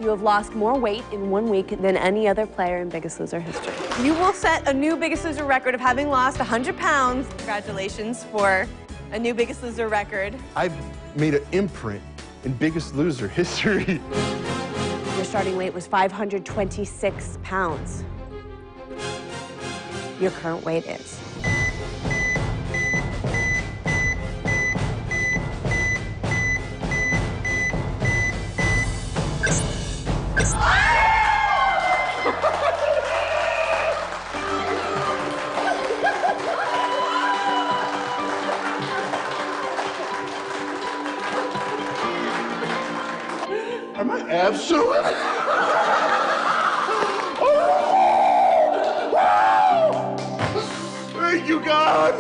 you have lost more weight in 1 week than any other player in Biggest Loser history. You will set a new Biggest Loser record of having lost 100 pounds. Congratulations for a new Biggest Loser record. I've made an imprint in Biggest Loser history. Your starting weight was 526 pounds. Your current weight is. Are my abs showing? Thank you, God!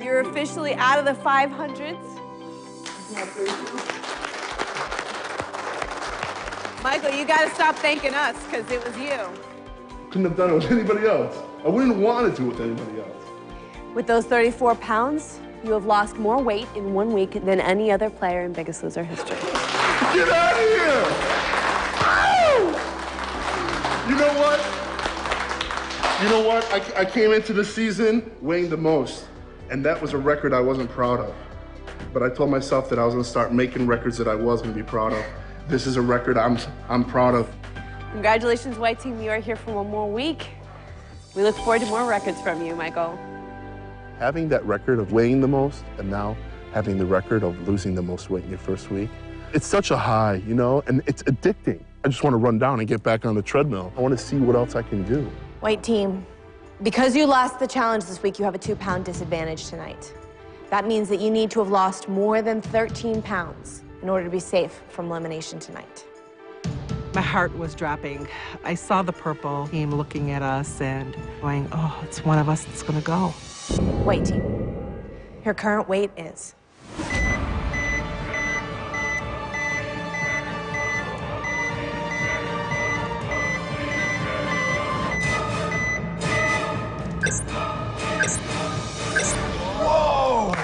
You're officially out of the 500s. Michael, you gotta stop thanking us, because it was you. Couldn't have done it with anybody else. I wouldn't want to do it with anybody else. With those 34 pounds, you have lost more weight in 1 week than any other player in Biggest Loser history. Get out of here! Ow! You know what? You know what? I came into the season weighing the most, and that was a record I wasn't proud of. But I told myself that I was gonna start making records that I was gonna be proud of. This is a record I'm proud of. Congratulations, White Team. You are here for 1 more week. We look forward to more records from you, Michael. Having that record of weighing the most, and now having the record of losing the most weight in your first week, it's such a high, you know, and it's addicting. I just want to run down and get back on the treadmill. I want to see what else I can do. White Team, because you lost the challenge this week, you have a 2-pound disadvantage tonight. That means that you need to have lost more than 13 pounds in order to be safe from elimination tonight. My heart was dropping. I saw the purple team looking at us and going, oh, it's one of us that's gonna go. White Team, your current weight is. Whoa!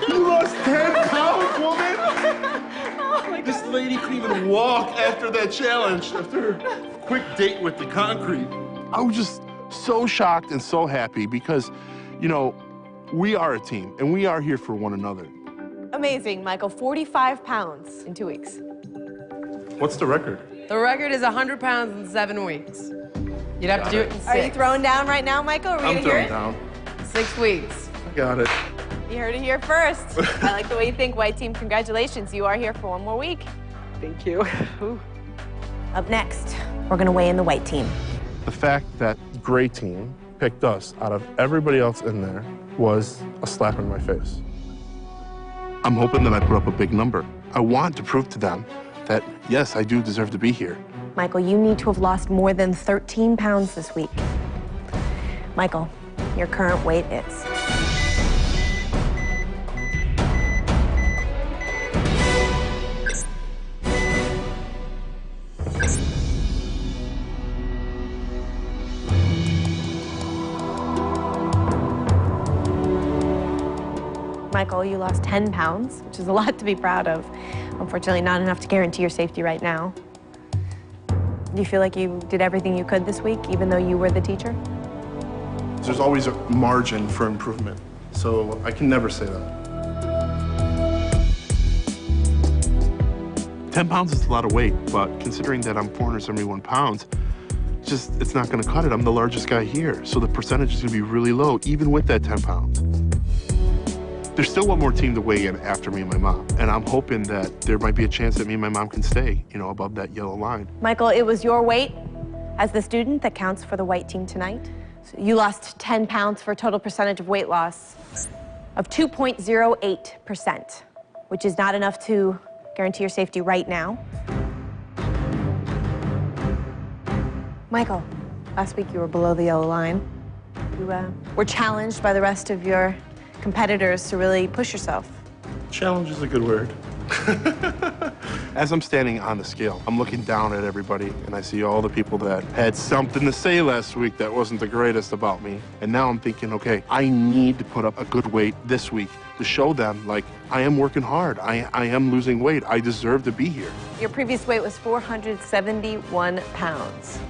You lost 10 pounds, woman! Oh my God. This lady couldn't even walk after that challenge, after a quick date with the concrete. I was just so shocked and so happy because, you know, we are a team and we are here for one another. Amazing, Michael. 45 pounds in 2 weeks. What's the record? The record is 100 pounds in 7 weeks. You'd have to do it in 6. Are you throwing down right now, Michael? Are we I'm gonna hear throwing it? down. 6 weeks. I got it. You heard it here first. I like the way you think, White Team. Congratulations. You are here for 1 more week. Thank you. Up next, we're gonna weigh in the White Team. The fact that Gray Team picked us out of everybody else in there was a slap in my face. I'm hoping that I put up a big number. I want to prove to them that, yes, I do deserve to be here. Michael, you need to have lost more than 13 pounds this week. Michael, your current weight is. Michael, you lost 10 pounds, which is a lot to be proud of. Unfortunately, not enough to guarantee your safety right now. Do you feel like you did everything you could this week, even though you were the teacher? There's always a margin for improvement, so I can never say that. 10 pounds is a lot of weight, but considering that I'm 471 pounds, it's not gonna cut it. I'm the largest guy here, so the percentage is gonna be really low, even with that 10 pounds. There's still one more team to weigh in after me and my mom, and I'm hoping that there might be a chance that me and my mom can stay, you know, above that yellow line. Michael, it was your weight as the student that counts for the White Team tonight. So you lost 10 pounds for a total percentage of weight loss of 2.08%, which is not enough to guarantee your safety right now. Michael, last week you were below the yellow line. You were challenged by the rest of your competitors to really push yourself. Challenge is a good word. As I'm standing on the scale, I'm looking down at everybody, and I see all the people that had something to say last week that wasn't the greatest about me. And now I'm thinking, okay, I need to put up a good weight this week to show them, like, I am working hard. I am losing weight. I deserve to be here. Your previous weight was 471 pounds.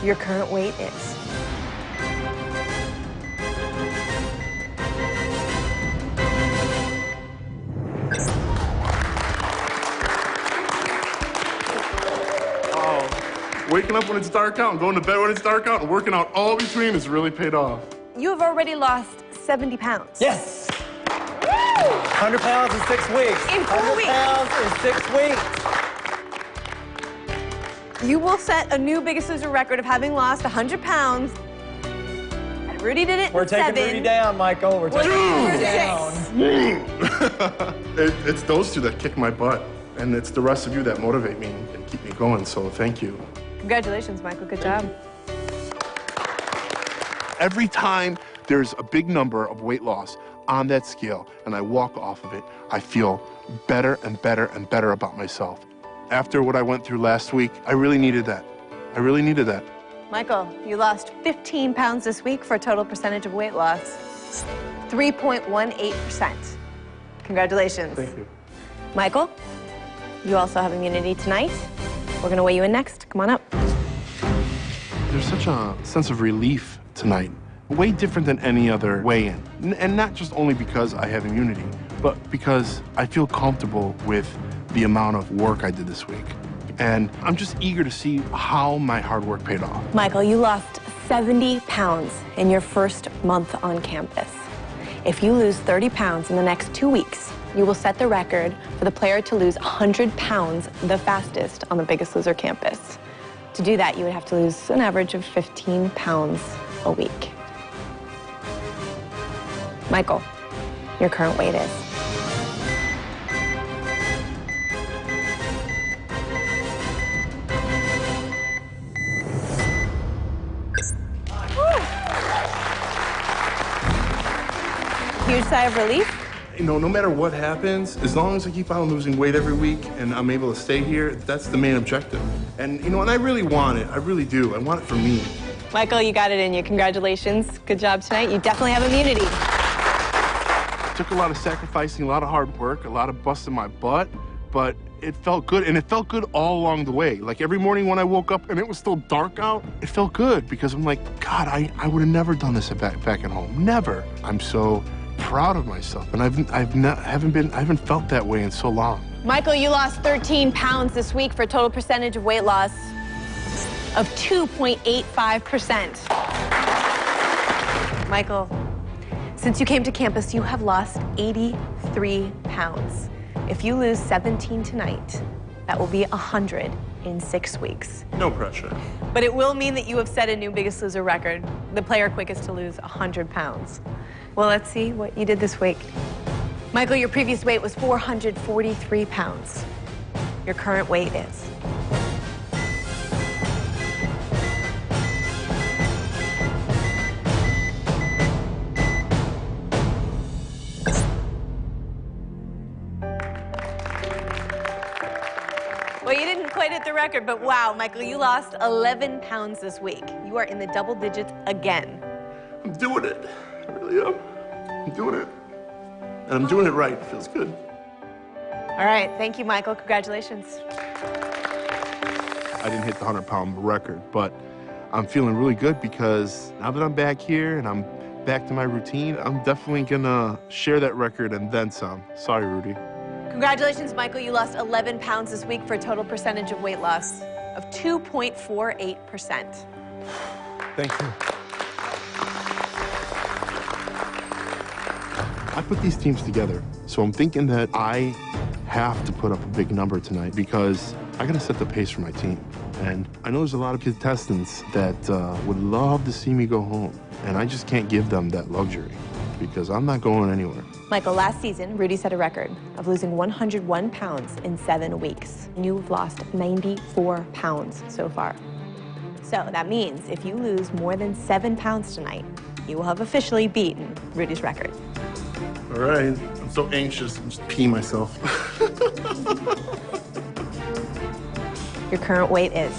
Your current weight is... Waking up when it's dark out and going to bed when it's dark out and working out all between has really paid off. You have already lost 70 pounds. Yes! Woo! 100 pounds in 6 weeks. In 4 weeks. 100 pounds in 6 weeks. You will set a new Biggest Loser record of having lost 100 pounds. And Rudy did it We're in taking 7. Rudy down, Michael. We're taking Rudy down. It's those two that kick my butt, and it's the rest of you that motivate me and keep me going, so thank you. Congratulations, Michael. Good job. Every time there's a big number of weight loss on that scale and I walk off of it, I feel better and better and better about myself. After what I went through last week, I really needed that. I really needed that. Michael, you lost 15 pounds this week for a total percentage of weight loss, 3.18%. Congratulations. Thank you. Michael, you also have immunity tonight. We're gonna weigh you in next. Come on up. There's such a sense of relief tonight, way different than any other weigh-in. And not just only because I have immunity, but because I feel comfortable with the amount of work I did this week. And I'm just eager to see how my hard work paid off. Michael, you lost 70 pounds in your first month on campus. If you lose 30 pounds in the next 2 weeks, you will set the record for the player to lose 100 pounds the fastest on the Biggest Loser campus. To do that, you would have to lose an average of 15 pounds a week. Michael, your current weight is... Huge sigh of relief. You know, no matter what happens, as long as I keep on losing weight every week and I'm able to stay here, that's the main objective. And, you know, and I really want it. I really do. I want it for me. Michael, you got it in you. Congratulations. Good job tonight. You definitely have immunity. It took a lot of sacrificing, a lot of hard work, a lot of busting my butt, but it felt good, and it felt good all along the way. Like every morning when I woke up and it was still dark out, it felt good because I'm like, God, I would have never done this back at home. Never. I'm so proud of myself, and I haven't felt that way in so long. Michael, you lost 13 pounds this week for a total percentage of weight loss of 2.85%. Michael, since you came to campus, you have lost 83 pounds. If you lose 17 tonight, that will be 100 in 6 weeks. No pressure. But it will mean that you have set a new Biggest Loser record, the player quickest to lose 100 pounds. Well, let's see what you did this week. Michael, your previous weight was 443 pounds. Your current weight is... Well, you didn't quite hit the record, but wow, Michael, you lost 11 pounds this week. You are in the double digits again. I'm doing it. I really am. I'm doing it. And I'm doing it right. It feels good. All right, thank you, Michael. Congratulations. I didn't hit the 100-pound record, but I'm feeling really good because now that I'm back here and I'm back to my routine, I'm definitely gonna share that record and then some. Sorry, Rudy. Congratulations, Michael. You lost 11 pounds this week for a total percentage of weight loss of 2.48%. Thank you. I put these teams together, so I'm thinking that I have to put up a big number tonight because I gotta set the pace for my team. And I know there's a lot of contestants that would love to see me go home, and I just can't give them that luxury because I'm not going anywhere. Michael, last season, Rudy set a record of losing 101 pounds in 7 weeks. You've lost 94 pounds so far. So that means if you lose more than 7 pounds tonight, you will have officially beaten Rudy's record. All right, I'm so anxious, I'm just peeing myself. Your current weight is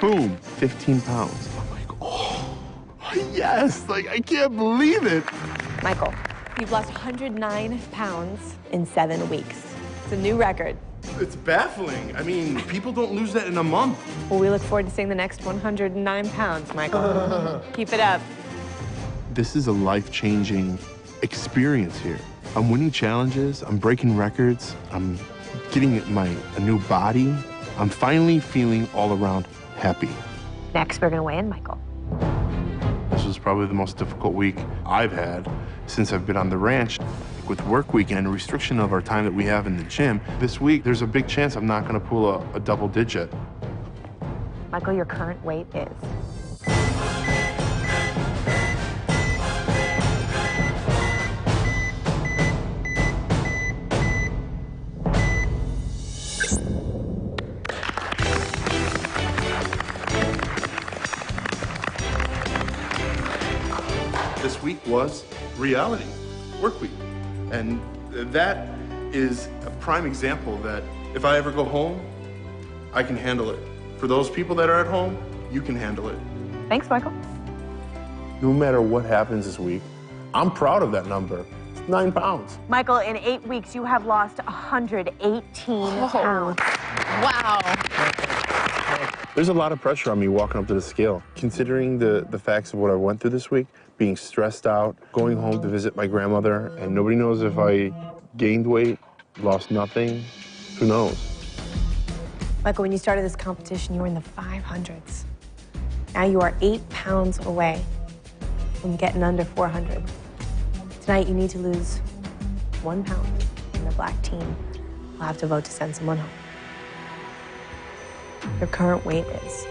boom, 15 pounds. I'm like, oh, yes, like I can't believe it. Michael. You've lost 109 pounds in 7 weeks. It's a new record. It's baffling. I mean, people don't lose that in a month. Well, we look forward to seeing the next 109 pounds, Michael. Keep it up. This is a life-changing experience here. I'm winning challenges, I'm breaking records, I'm getting a new body. I'm finally feeling all around happy. Next, we're gonna weigh in Michael. This was probably the most difficult week I've had since I've been on the ranch. With work week and restriction of our time that we have in the gym, this week there's a big chance I'm not gonna pull a double digit. Michael, your current weight is This week was reality, work week. And that is a prime example that if I ever go home, I can handle it. For those people that are at home, you can handle it. Thanks, Michael. No matter what happens this week, I'm proud of that number. It's 9 pounds. Michael, in 8 weeks, you have lost 118 pounds. Wow. There's a lot of pressure on me walking up to the scale. Considering the facts of what I went through this week, being stressed out, going home to visit my grandmother, and nobody knows if I gained weight, lost nothing, who knows? Michael, when you started this competition, you were in the 500s. Now you are 8 pounds away from getting under 400. Tonight, you need to lose 1 pound, and the black team will have to vote to send someone home. Your current weight is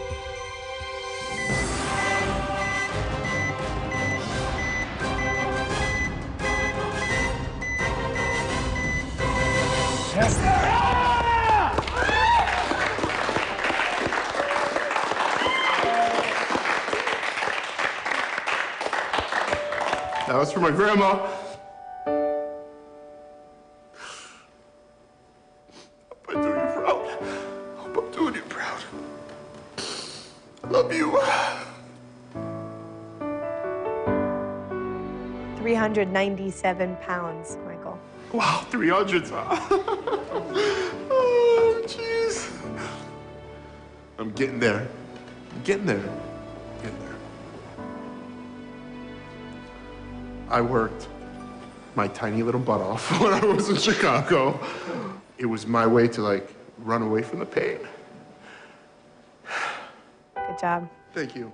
That was for my grandma. Hope I'm doing you proud. Hope I'm doing you proud. I love you. 397 pounds, Michael. Wow, 300s, huh? Oh, jeez. I'm getting there. I'm getting there. Getting there. I worked my tiny little butt off when I was in Chicago. It was my way to, like, run away from the pain. Good job. Thank you.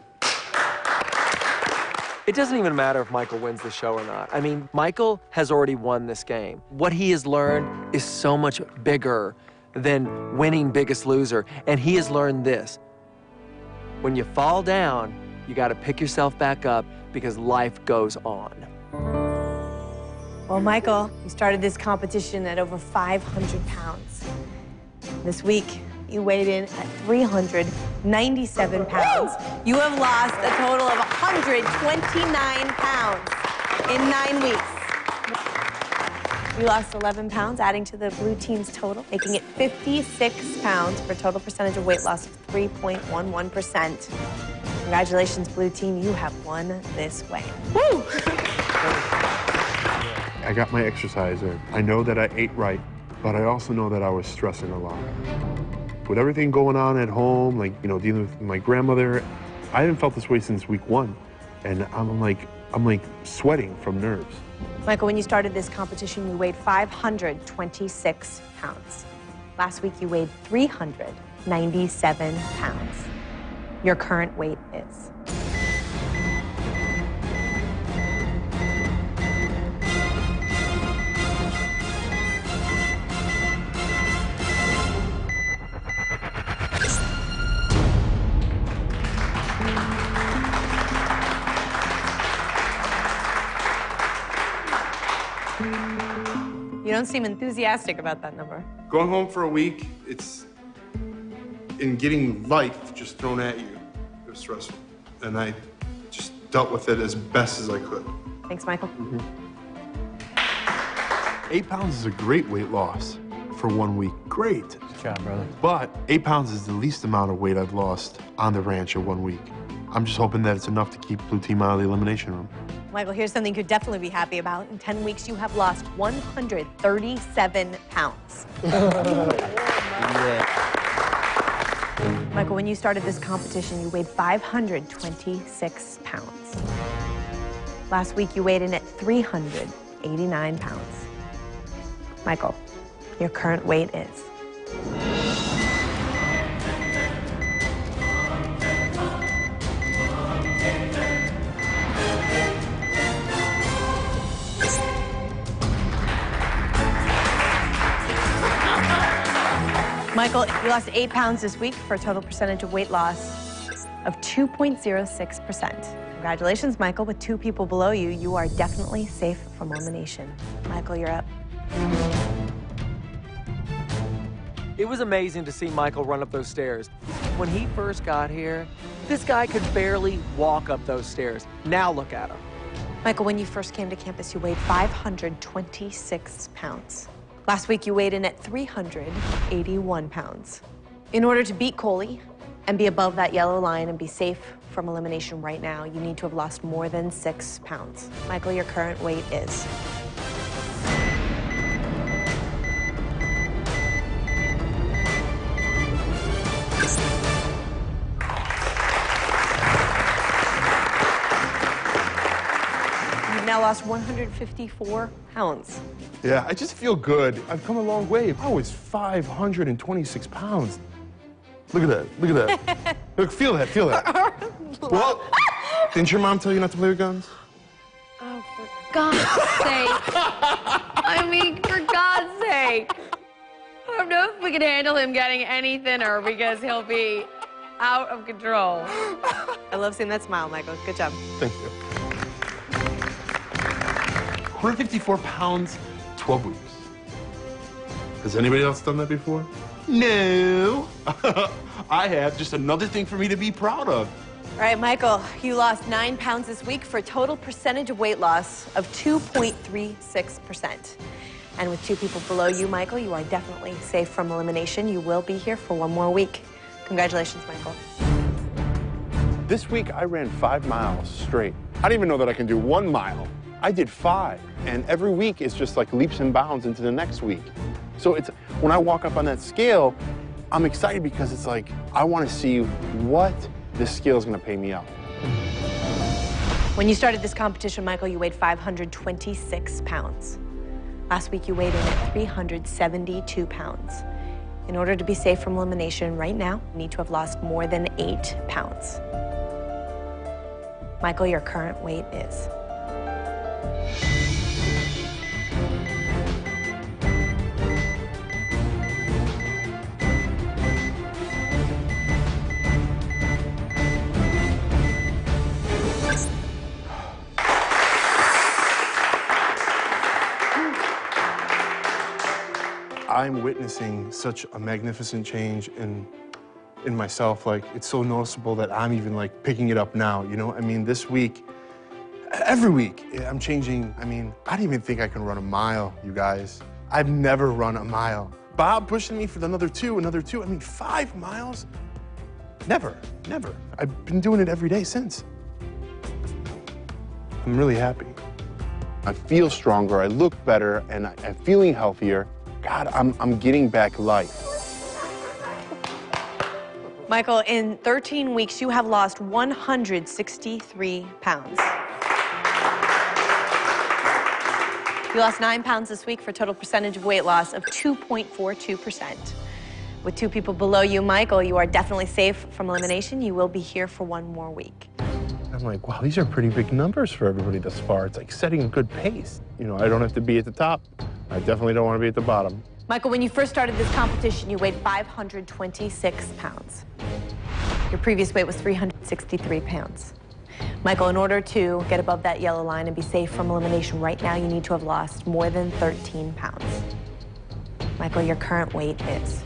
It doesn't even matter if Michael wins the show or not. I mean, Michael has already won this game. What he has learned is so much bigger than winning Biggest Loser. And he has learned this. When you fall down, you got to pick yourself back up because life goes on. Well, Michael, you started this competition at over 500 pounds. This week, you weighed in at 397 pounds. You have lost a total of 129 pounds in 9 weeks. You lost 11 pounds, adding to the blue team's total, making it 56 pounds for a total percentage of weight loss of 3.11%. Congratulations, blue team, you have won this weigh. Woo! I got my exercise in. I know that I ate right, but I also know that I was stressing a lot. With everything going on at home, like, you know, dealing with my grandmother, I haven't felt this way since week 1. And I'm like sweating from nerves. Michael, when you started this competition, you weighed 526 pounds. Last week, you weighed 397 pounds. Your current weight is? You don't seem enthusiastic about that number. Going home for a week, it's in getting life just thrown at you. It was stressful. And I just dealt with it as best as I could. Thanks, Michael. 8 pounds is a great weight loss for 1 week. Great. Good job, brother. But 8 pounds is the least amount of weight I've lost on the ranch in 1 week. I'm just hoping that it's enough to keep Blue Team out of the elimination room. Michael, here's something you could definitely be happy about. In 10 weeks, you have lost 137 pounds. Yeah. Michael, when you started this competition, you weighed 526 pounds. Last week, you weighed in at 389 pounds. Michael, your current weight is? Michael, you lost 8 pounds this week for a total percentage of weight loss of 2.06%. Congratulations, Michael. With 2 people below you, you are definitely safe from elimination. Michael, you're up. It was amazing to see Michael run up those stairs. When he first got here, this guy could barely walk up those stairs. Now look at him. Michael, when you first came to campus, you weighed 526 pounds. Last week, you weighed in at 381 pounds. In order to beat Coley and be above that yellow line and be safe from elimination right now, you need to have lost more than 6 pounds. Michael, your current weight is? You've now lost 154 pounds. Yeah, I just feel good. I've come a long way. I was 526 pounds. Look at that, look at that. Look, feel that, feel that. Well, didn't your mom tell you not to play with guns? Oh, for God's sake. I mean, for God's sake. I don't know if we can handle him getting any thinner because he'll be out of control. I love seeing that smile, Michael. Good job. Thank you. 154 pounds, 12 weeks. Has anybody else done that before? No. I have. Just another thing for me to be proud of. All right, Michael, you lost 9 pounds this week for a total percentage of weight loss of 2.36%. And with 2 people below you, Michael, you are definitely safe from elimination. You will be here for 1 more week. Congratulations, Michael. This week, I ran 5 miles straight. I didn't even know that I can do 1 mile. I did 5, and every week is just like leaps and bounds into the next week. So it's when I walk up on that scale, I'm excited because it's like, I want to see what this scale is going to pay me out. When you started this competition, Michael, you weighed 526 pounds. Last week, you weighed in at 372 pounds. In order to be safe from elimination right now, you need to have lost more than 8 pounds. Michael, your current weight is? I'm witnessing such a magnificent change in myself. Like, it's so noticeable that I'm even like picking it up now, you know? I mean, this week, every week, I'm changing. I mean, I don't even think I can run a mile, you guys. I've never run a mile. Bob pushing me for another 2. I mean, 5 miles? Never, never. I've been doing it every day since. I'm really happy. I feel stronger, I look better, and I'm feeling healthier. God, I'm getting back life. Michael, in 13 weeks, you have lost 163 pounds. You lost 9 pounds this week for a total percentage of weight loss of 2.42%. With 2 people below you, Michael, you are definitely safe from elimination. You will be here for 1 more week. I'm like, wow, these are pretty big numbers for everybody thus far. It's like setting a good pace. You know, I don't have to be at the top. I definitely don't want to be at the bottom. Michael, when you first started this competition, you weighed 526 pounds. Your previous weight was 363 pounds. Michael, in order to get above that yellow line and be safe from elimination right now, you need to have lost more than 13 pounds. Michael, your current weight is?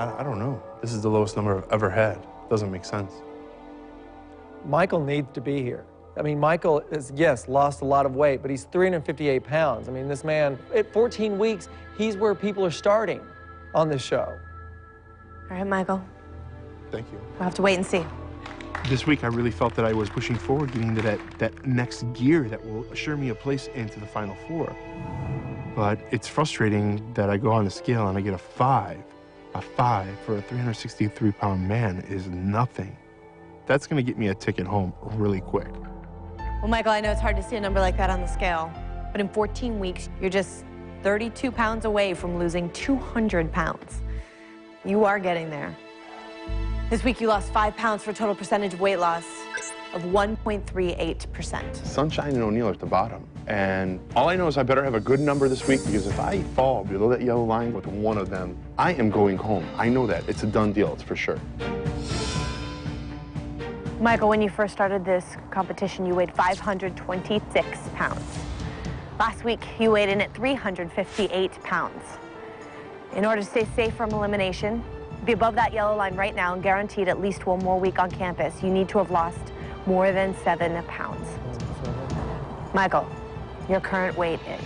I don't know. This is the lowest number I've ever had. Doesn't make sense. Michael needs to be here. I mean, Michael is, yes, lost a lot of weight, but he's 358 pounds. I mean, this man, at 14 weeks, he's where people are starting on this show. All right, Michael. Thank you. We'll have to wait and see. This week, I really felt that I was pushing forward, getting into that next gear that will assure me a place into the Final Four. But it's frustrating that I go on the scale and I get a 5. A 5 for a 363-pound man is nothing. That's gonna get me a ticket home really quick. Well, Michael, I know it's hard to see a number like that on the scale, but in 14 weeks, you're just 32 pounds away from losing 200 pounds. You are getting there. This week, you lost 5 pounds for a total percentage of weight loss of 1.38%. Sunshine and O'Neal are at the bottom. And all I know is I better have a good number this week, because if I fall below that yellow line with one of them, I am going home. I know that. It's a done deal. It's for sure. Michael, when you first started this competition, you weighed 526 pounds. Last week, you weighed in at 358 pounds. In order to stay safe from elimination, be above that yellow line right now and guaranteed at least one more week on campus, you need to have lost more than 7 pounds. Michael, your current weight is?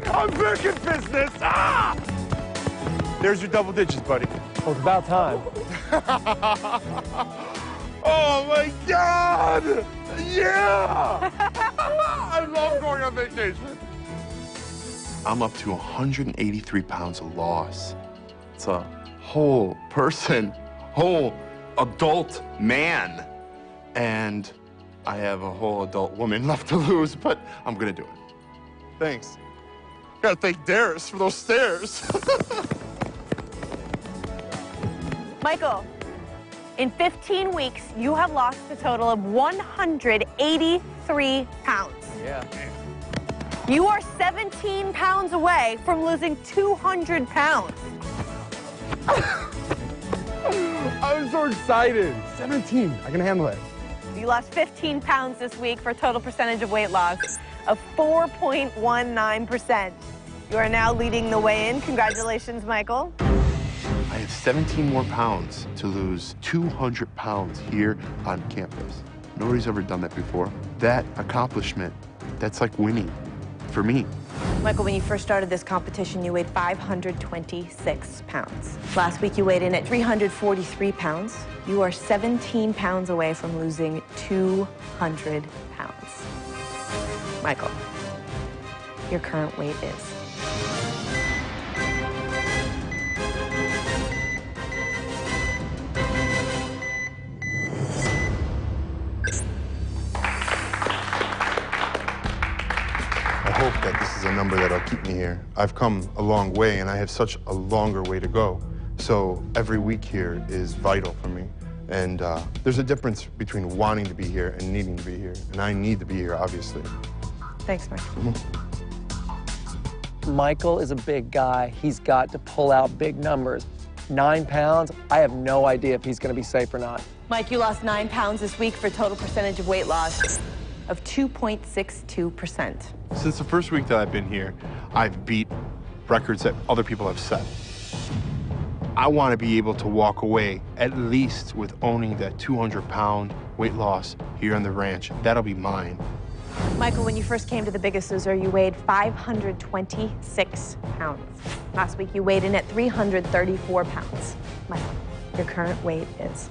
I'm back in business! Ah! There's your double digits, buddy. Well, it's about time. Oh my God! Yeah! I love going on vacation. I'm up to 183 pounds of loss. It's a whole person, whole adult man. And I have a whole adult woman left to lose, but I'm gonna do it. Thanks. Gotta thank Darius for those stairs. Michael, in 15 weeks, you have lost a total of 183 pounds. Yeah. You are 17 pounds away from losing 200 pounds. I'm so excited. 17, I can handle it. You lost 15 pounds this week for a total percentage of weight loss of 4.19%. You are now leading the way in. Congratulations, Michael. I have 17 more pounds to lose 200 pounds here on campus. Nobody's ever done that before. That accomplishment, that's like winning for me. Michael, when you first started this competition, you weighed 526 pounds. Last week, you weighed in at 343 pounds. You are 17 pounds away from losing 200 pounds. Michael, your current weight is? I hope that this is a number that'll keep me here. I've come a long way, and I have such a longer way to go. So every week here is vital for me. And there's a difference between wanting to be here and needing to be here. And I need to be here, obviously. Thanks, Michael. Michael is a big guy. He's got to pull out big numbers. 9 pounds, I have no idea if he's going to be safe or not. Mike, you lost 9 pounds this week for a total percentage of weight loss of 2.62%. Since the first week that I've been here, I've beat records that other people have set. I want to be able to walk away at least with owning that 200-pound weight loss here on the ranch. That'll be mine. Michael, when you first came to The Biggest Loser, you weighed 526 pounds. Last week, you weighed in at 334 pounds. Michael, your current weight is?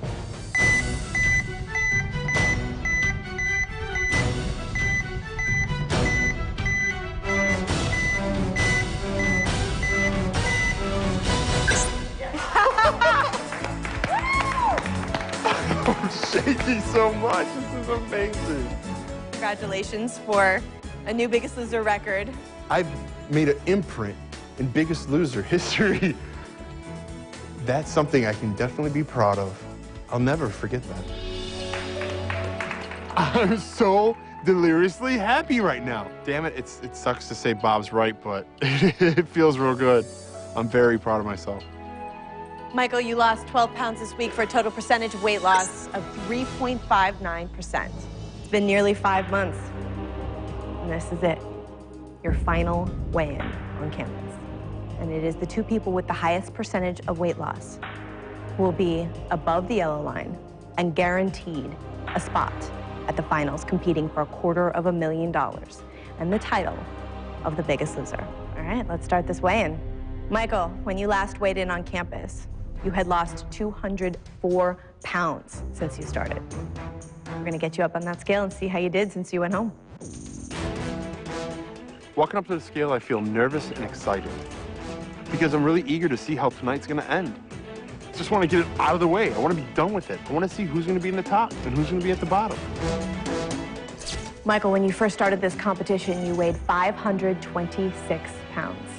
I'm shaking so much. This is amazing. Congratulations for a new Biggest Loser record. I've made an imprint in Biggest Loser history. That's something I can definitely be proud of. I'll never forget that. I'm so deliriously happy right now. Damn it, it sucks to say Bob's right, but it feels real good. I'm very proud of myself. Michael, you lost 12 pounds this week for a total percentage of weight loss of 3.59%. It's been nearly 5 months. And this is it, your final weigh-in on campus. And it is the two people with the highest percentage of weight loss who will be above the yellow line and guaranteed a spot at the finals, competing for $250,000 and the title of the Biggest Loser. All right, let's start this weigh-in. Michael, when you last weighed in on campus, you had lost 204 pounds since you started. We're gonna get you up on that scale and see how you did since you went home. Walking up to the scale, I feel nervous and excited because I'm really eager to see how tonight's gonna end. I just want to get it out of the way. I want to be done with it. I want to see who's going to be in the top and who's going to be at the bottom. Michael, when you first started this competition, you weighed 526 pounds.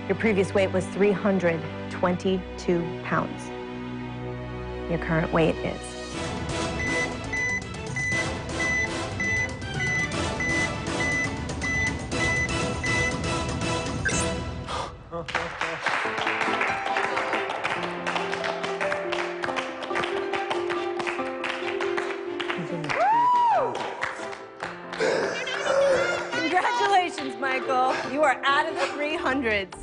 Your previous weight was 322 pounds. Your current weight is... Congratulations, Michael. You are out of the 300s.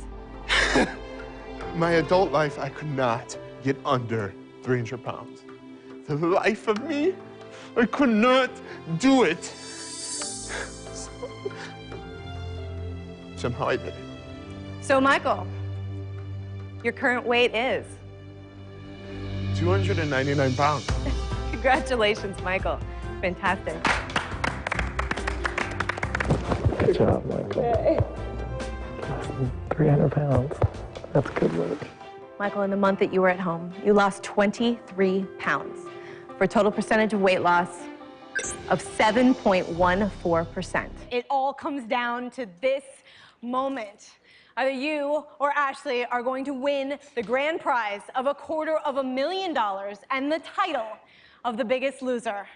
My adult life, I could not get under 300 pounds. The life of me, I could not do it. Somehow I did it. So, Michael, your current weight is? 299 pounds. Congratulations, Michael. Fantastic. Good job, Michael. Less than 300 pounds. That's good work. Michael, in the month that you were at home, you lost 23 pounds for a total percentage of weight loss of 7.14%. It all comes down to this moment. Either you or Ashley are going to win the grand prize of $250,000 and the title of the Biggest Loser.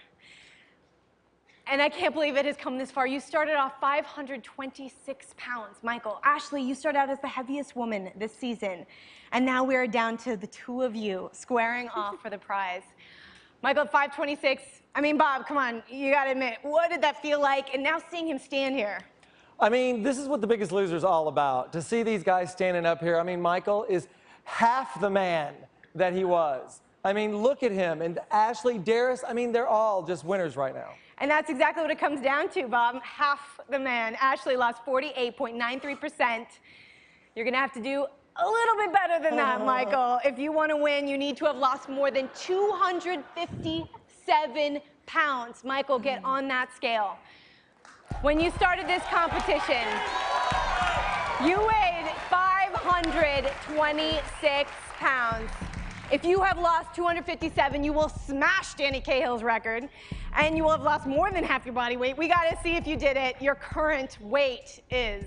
And I can't believe it has come this far. You started off 526 pounds. Michael, Ashley, you started out as the heaviest woman this season. And now we are down to the two of you squaring off for the prize. Michael, 526, I mean, Bob, come on, you gotta admit, what did that feel like? And now seeing him stand here. I mean, this is what the Biggest Loser is all about. To see these guys standing up here, I mean, Michael is half the man that he was. I mean, look at him. And Ashley, Darius, I mean, they're all just winners right now. And that's exactly what it comes down to, Bob. Half the man. Ashley lost 48.93%. You're gonna have to do a little bit better than that, Michael. If you want to win, you need to have lost more than 257 pounds. Michael, get on that scale. When you started this competition, you weighed 526 pounds. If you have lost 257, you will smash Danny Cahill's record, and you will have lost more than half your body weight. We gotta see if you did it. Your current weight is...